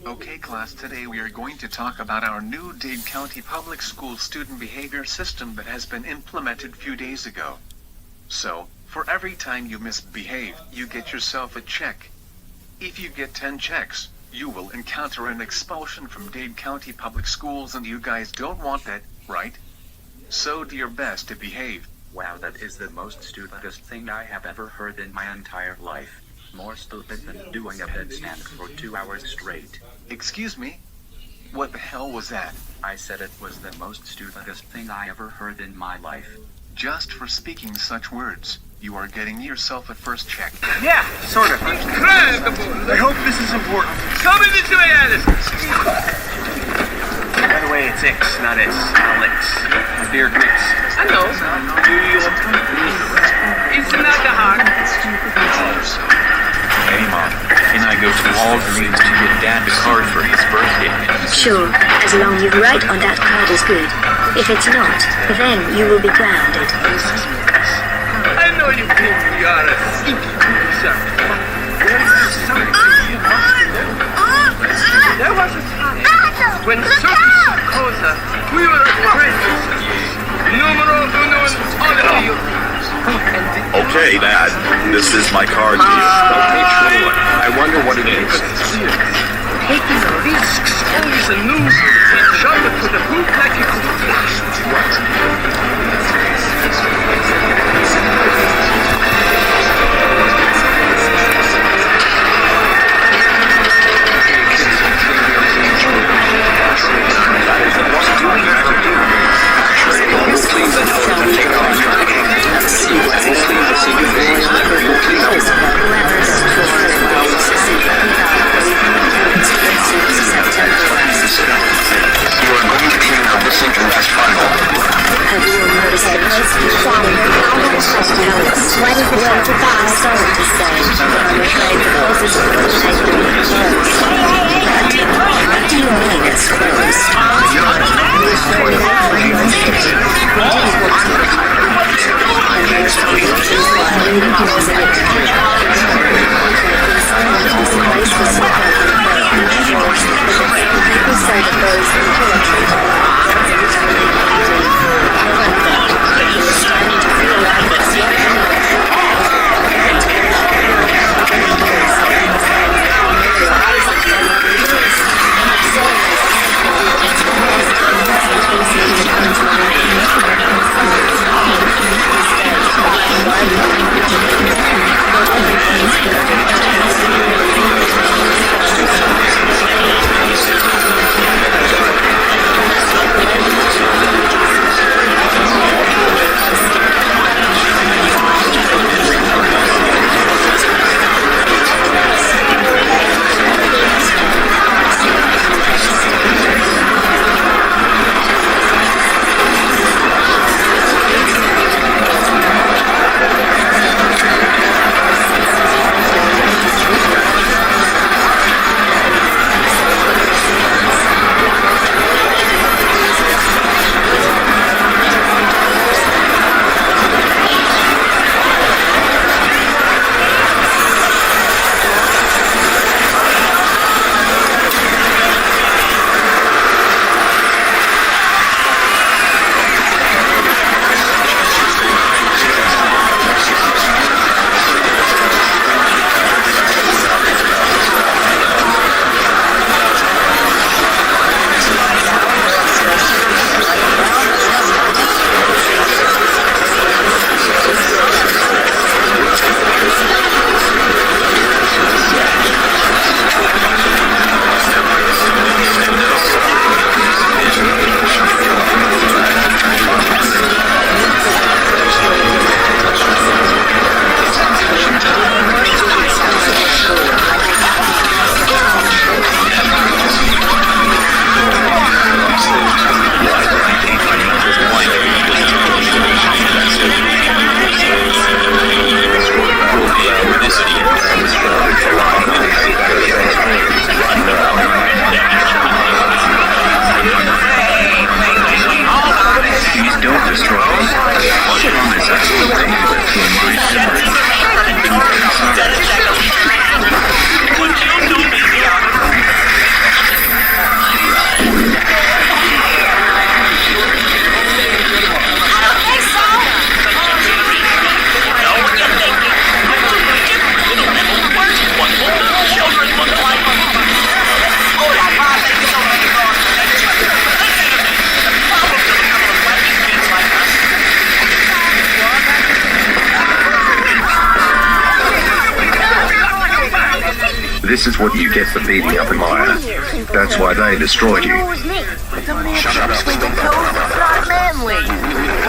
Okay class, today we are going to talk about our new Dade County Public School student behavior system that has been implemented few days ago. So, for every time you misbehave, you get yourself a check. If you get 10 checks, you will encounter an expulsion from Dade County Public Schools, and you guys don't want that, right? So do your best to behave. Wow, that is the most stupidest thing I have ever heard in my entire life. More stupid than doing a headstand for 2 hours straight. Excuse me? What the hell was that? I said it was the most stupidest thing I ever heard in my life. Just for speaking such words, you are getting yourself a first check. Yeah, sort of. Incredible! I hope this is important. Come in this way, Alice! By the way, it's X, not S. Alex. Dear Grits. I know. It's not the heart. Hey, Mom. Can I go to Walgreens to get Dad the card for his birthday? Sure, as long as you write on that card is good. If it's not, then you will be grounded. I know you think we are a stinky son. There was a time when Circus Cosa, we were friends. Numero uno in all of you. Okay, Dad. This is my card. I wonder what it is. Taking risks, always a new jump to the hoop like you could fly. This is what you get for beating up Maya. That's why they destroyed you. It was me. Shut up. Not manly.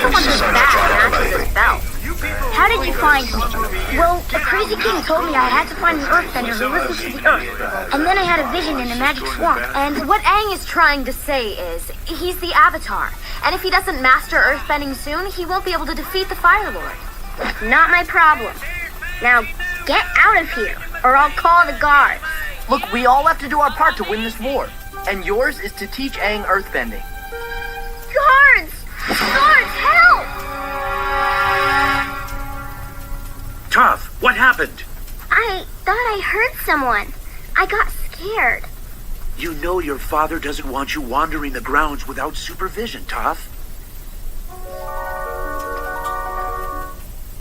Someone did bad after this belt. How did you find me? Well, the crazy king told me I had to find an earthbender who listens to the earth. And then I had a vision in a magic swamp. And what Aang is trying to say is, he's the Avatar. And if he doesn't master earthbending soon, he won't be able to defeat the Fire Lord. Not my problem. Now, get out of here, or I'll call the guards. Look, we all have to do our part to win this war. And yours is to teach Aang earthbending. Guards! Guards, help! Toph, what happened? I thought I heard someone. I got scared. You know your father doesn't want you wandering the grounds without supervision, Toph.